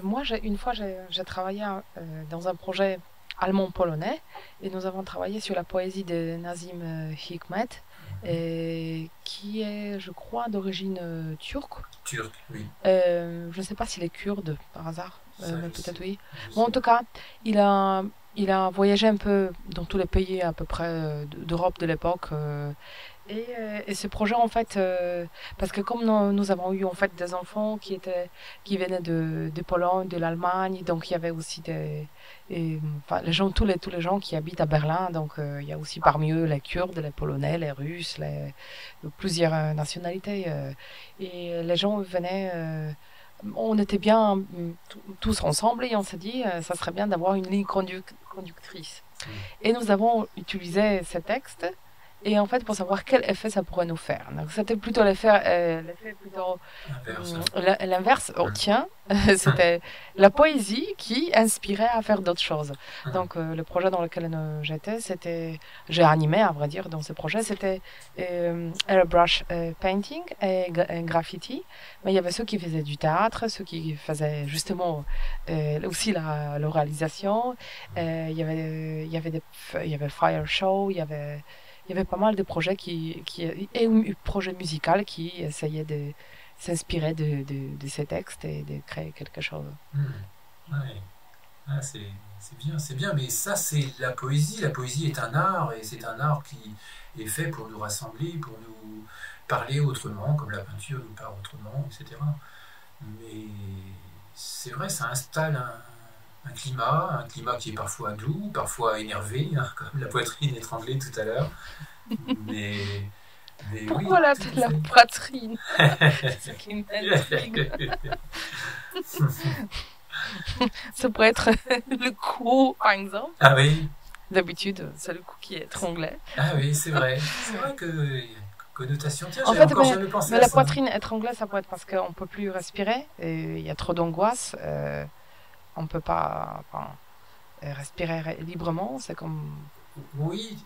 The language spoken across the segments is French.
Moi, une fois, j'ai travaillé dans un projet allemand-polonais et nous avons travaillé sur la poésie de Nazim Hikmet, qui est, je crois, d'origine turque. Turc, oui. Je ne sais pas s'il est kurde par hasard, Ça, mais je sais. peut-être oui. Je Bon, sais. en tout cas, il a, il a voyagé un peu dans tous les pays à peu près d'Europe de l'époque. Et ce projet, en fait, parce que comme nous avons eu en fait des enfants qui venaient de Pologne, de l'Allemagne, donc il y avait aussi enfin, tous les gens qui habitent à Berlin, donc il y a aussi parmi eux les Kurdes, les Polonais, les Russes, plusieurs nationalités, et les gens venaient. On était bien tous ensemble et on s'est dit, ça serait bien d'avoir une ligne conductrice. Mm. Et nous avons utilisé ces textes et en fait pour savoir quel effet ça pourrait nous faire. Donc c'était plutôt l'effet plutôt Inverse. l'inverse. Oh Mm. tiens, c'était la poésie qui inspirait à faire d'autres choses. Mm. Donc le projet dans lequel j'étais, j'ai animé à vrai dire dans ce projet, c'était airbrush painting et graffiti. Mais il y avait ceux qui faisaient du théâtre, ceux qui faisaient justement aussi la réalisation. Il y avait il y avait Fire Show, il y avait pas mal de projets et un projet musical qui essayaient de s'inspirer de ces textes et de créer quelque chose. Mm. Ouais. Ah, c'est bien, mais ça c'est la poésie. La poésie est un art et c'est un art qui est fait pour nous rassembler, pour nous parler autrement, comme la peinture nous parle autrement, etc. Mais c'est vrai, ça installe un climat qui est parfois doux, parfois énervé, hein, comme la poitrine étranglée tout à l'heure. Mais, mais oui, Pourquoi tout la à poitrine? C'est ce fait. qui m'intrigue. Ça pourrait être le cou, par exemple. Ah oui, D'habitude, c'est le cou qui est étranglé. ah oui, c'est vrai. C'est vrai que y a une connotation. Tiens, En j'avais fait, encore jamais pensé mais à la ça. poitrine étranglée, ça peut être parce qu'on peut plus respirer et il y a trop d'angoisse. On peut pas respirer librement. C'est comme Oui,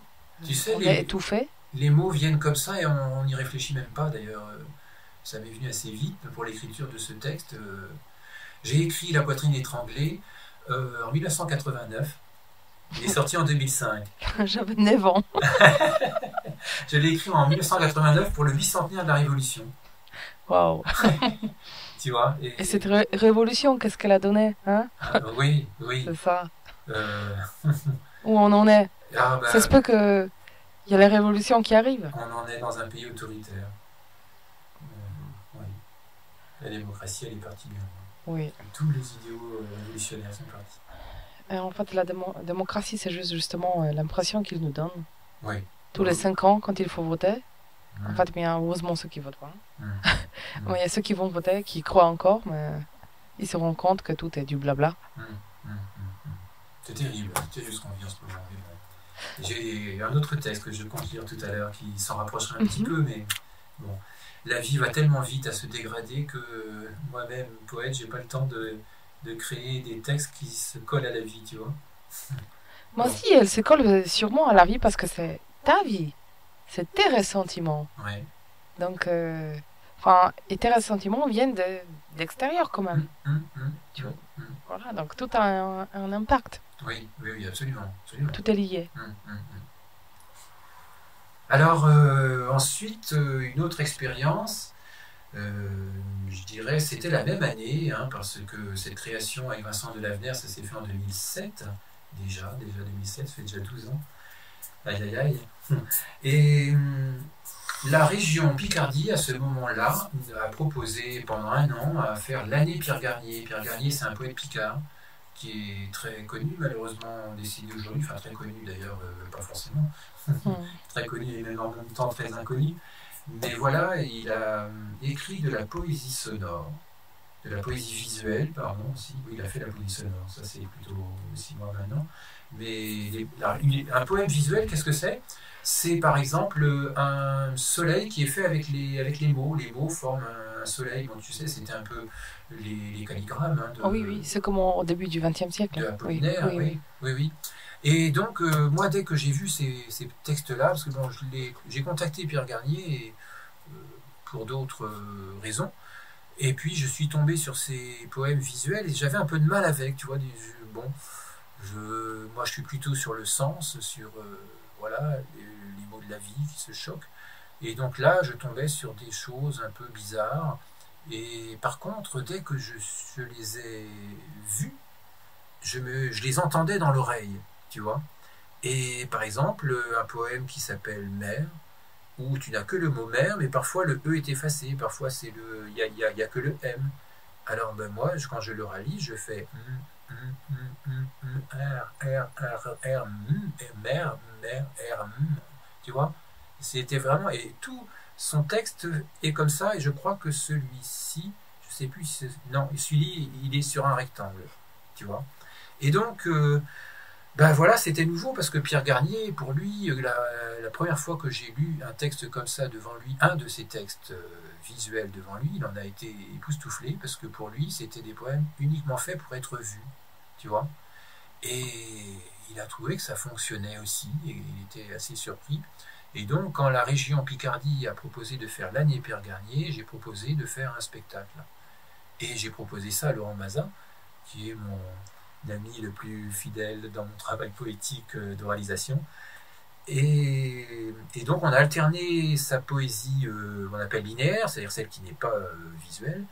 tu sais, on est étouffé. les mots viennent comme ça et on n'y réfléchit même pas. D'ailleurs, ça m'est venu assez vite pour l'écriture de ce texte. J'ai écrit La poitrine étranglée en 1989. Il est sorti en 2005. J'avais 9 ans. Je l'ai écrit en 1989 pour le bicentenaire de la Révolution. Waouh. Tu vois Et cette révolution, qu'est-ce qu'elle a donné, hein? oui, oui. C'est ça. Euh, Où on en est. ah Ça se ben, peut que il y a les révolutions qui arrivent. on en est dans un pays autoritaire. Oui. La démocratie, elle est partie bien loin. Oui. Tous les idéaux révolutionnaires sont partis. Et en fait, la démocratie, c'est juste justement l'impression qu'ils nous donnent. Oui. Tous les 5 ans, quand il faut voter. En Mm, fait, bien, heureusement ceux qui votent pas. mm, Mais mm, il y a ceux qui vont voter, qui croient encore, mais ils se rendent compte que tout est du blabla. mm, mm, mm. C'est terrible, c'est juste ce qu'on vit en ce moment. Mais bon. J'ai un autre texte que je compte lire tout à l'heure qui s'en rapprochera un petit Mhm. peu, mais bon. La vie va tellement vite à se dégrader que moi-même, poète, j'ai pas le temps de créer des textes qui se collent à la vie, tu vois. Moi Bon, aussi, elle se colle sûrement à la vie parce que c'est ta vie. C'est tes ressentiments. ouais. Donc, enfin, et tes ressentiments viennent d'extérieur quand Mm, même. mm, mm, Tu vois. mm, mm. Voilà, donc tout a un impact. Oui, oui, oui, absolument, absolument. Tout est lié. Mm, mm, mm. Alors, ensuite, une autre expérience, je dirais, c'était la même année, hein, parce que cette création avec Vincent Delavenaire, ça s'est fait en 2007, déjà 2007, ça fait déjà 12 ans. Aïe, aïe, aïe. Et la région Picardie, à ce moment-là, a proposé pendant un an à faire l'année Pierre Garnier. Pierre Garnier, c'est un poète picard qui est très connu, malheureusement décédé aujourd'hui, enfin très connu d'ailleurs, pas forcément, Mm. très connu et même en même temps très inconnu. Mais voilà, il a écrit de la poésie sonore, de la poésie visuelle, pardon, aussi. Oui, il a fait la poésie sonore, ça c'est plutôt 6 mois maintenant. Mais un poème visuel, qu'est-ce que c'est? C'est par exemple un soleil qui est fait avec les mots. Les mots forment un soleil. Bon, tu sais, c'était un peu les calligrammes hein, Oh oui, oui, c'est comme au début du XXe siècle. de Oui, Apollinaire, oui, oui, oui. oui, oui. Et donc, moi, dès que j'ai vu ces textes-là, parce que bon, j'ai contacté Pierre Garnier et, pour d'autres raisons, Et puis je suis tombé sur ces poèmes visuels et j'avais un peu de mal avec, tu vois. Bon, moi je suis plutôt sur le sens, sur voilà, les mots de la vie qui se choquent. Et donc là, je tombais sur des choses un peu bizarres. Et par contre, dès que je les ai vus, je les entendais dans l'oreille, tu vois. Et par exemple, un poème qui s'appelle Mère, où tu n'as que le mot mère, mais parfois le E est effacé, parfois c'est y a que le M. Alors ben moi, quand je le rallie, je fais R, mère, mère, R, tu vois. C'était vraiment, et tout son texte est comme ça, et je crois que celui-ci, je sais plus, non, celui-ci, il est sur un rectangle, tu vois. Et donc, ben voilà, c'était nouveau parce que Pierre Garnier, pour lui, la première fois que j'ai lu un texte comme ça devant lui, un de ses textes visuels devant lui, il en a été époustouflé parce que pour lui, c'était des poèmes uniquement faits pour être vus, tu vois. Et il a trouvé que ça fonctionnait aussi, et il était assez surpris. Et donc, quand la région Picardie a proposé de faire l'année Pierre Garnier, j'ai proposé de faire un spectacle. Et j'ai proposé ça à Laurent Mazin, qui est mon ami le plus fidèle dans mon travail poétique d'oralisation. Et donc on a alterné sa poésie, on appelle linéaire, c'est-à-dire celle qui n'est pas visuelle,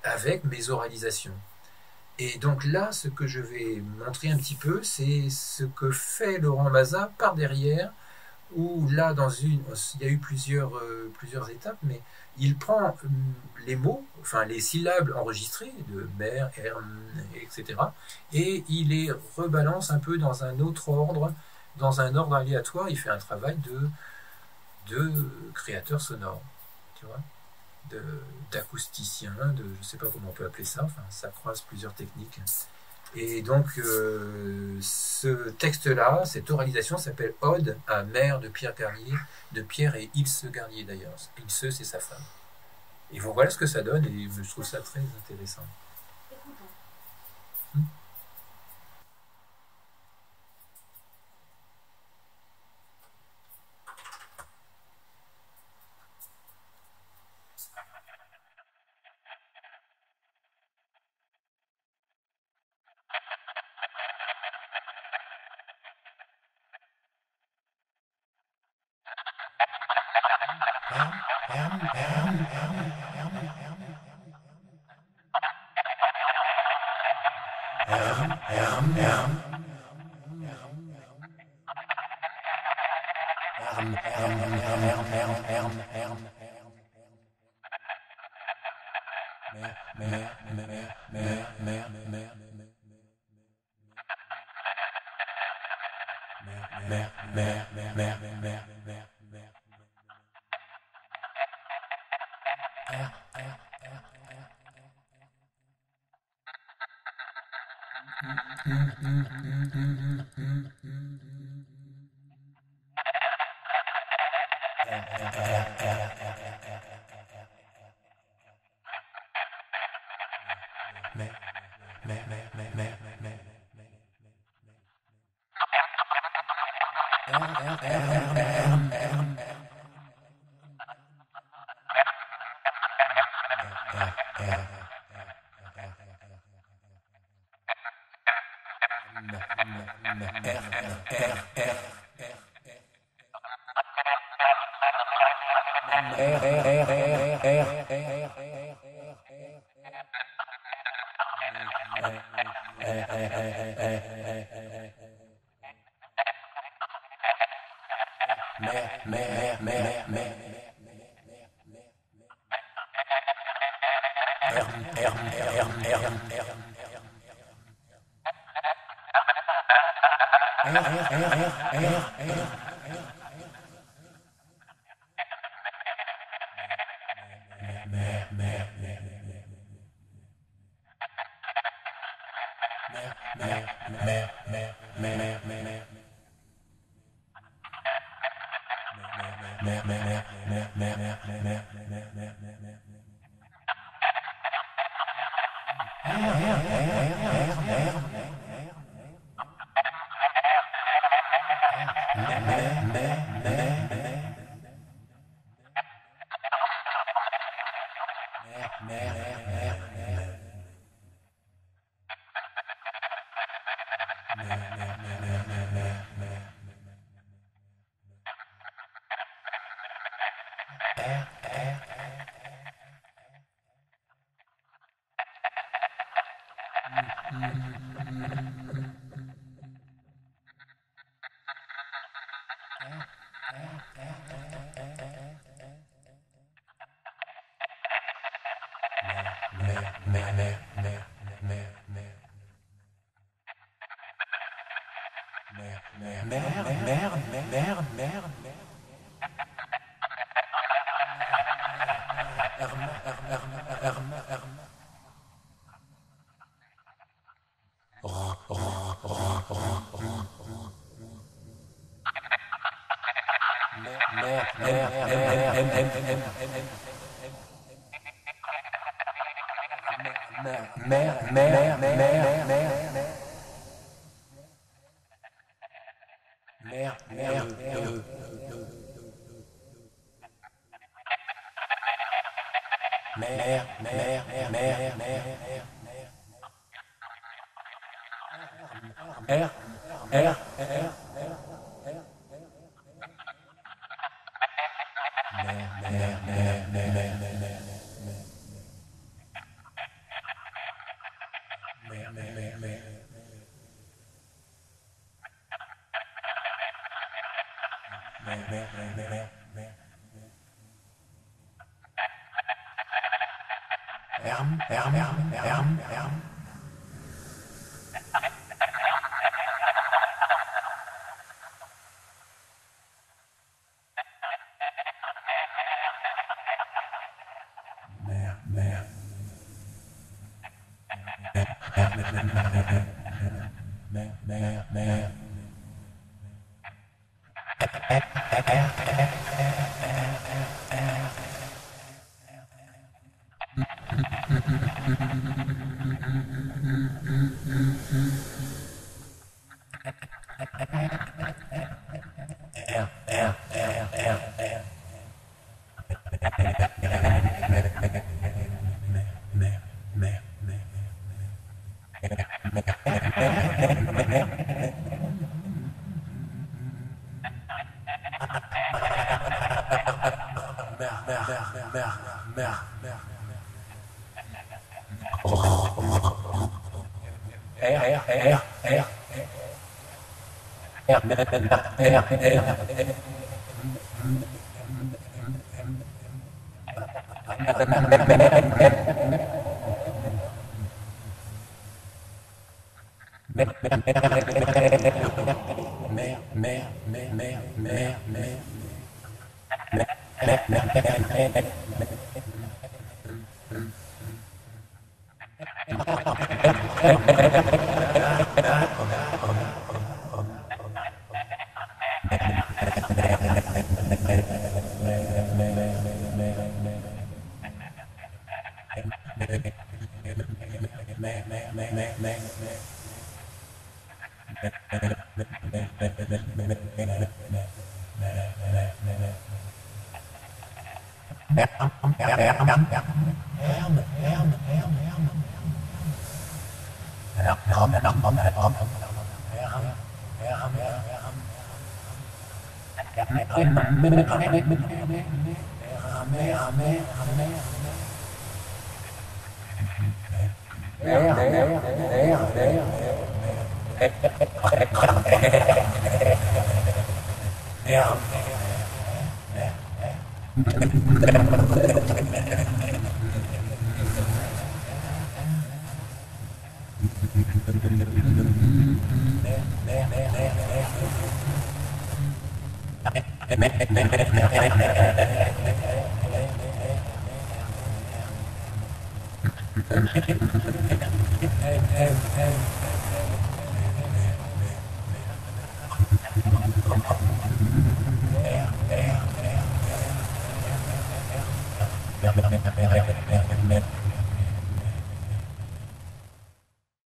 avec mes oralisations. Et donc là, ce que je vais montrer un petit peu, c'est ce que fait Laurent Mazin par derrière, où là, il y a eu plusieurs étapes, mais il prend les mots, enfin les syllabes enregistrées de mère, etc. Et il les rebalance un peu dans un autre ordre, dans un ordre aléatoire. Il fait un travail de créateur sonore, tu vois, d'acousticien, je ne sais pas comment on peut appeler ça. Enfin, ça croise plusieurs techniques. Et donc, ce texte-là, cette oralisation s'appelle Ode à Mère de Pierre Garnier, de Pierre et Ilse Garnier d'ailleurs. Ilse, c'est sa femme. Et voilà ce que ça donne, et je trouve ça très intéressant.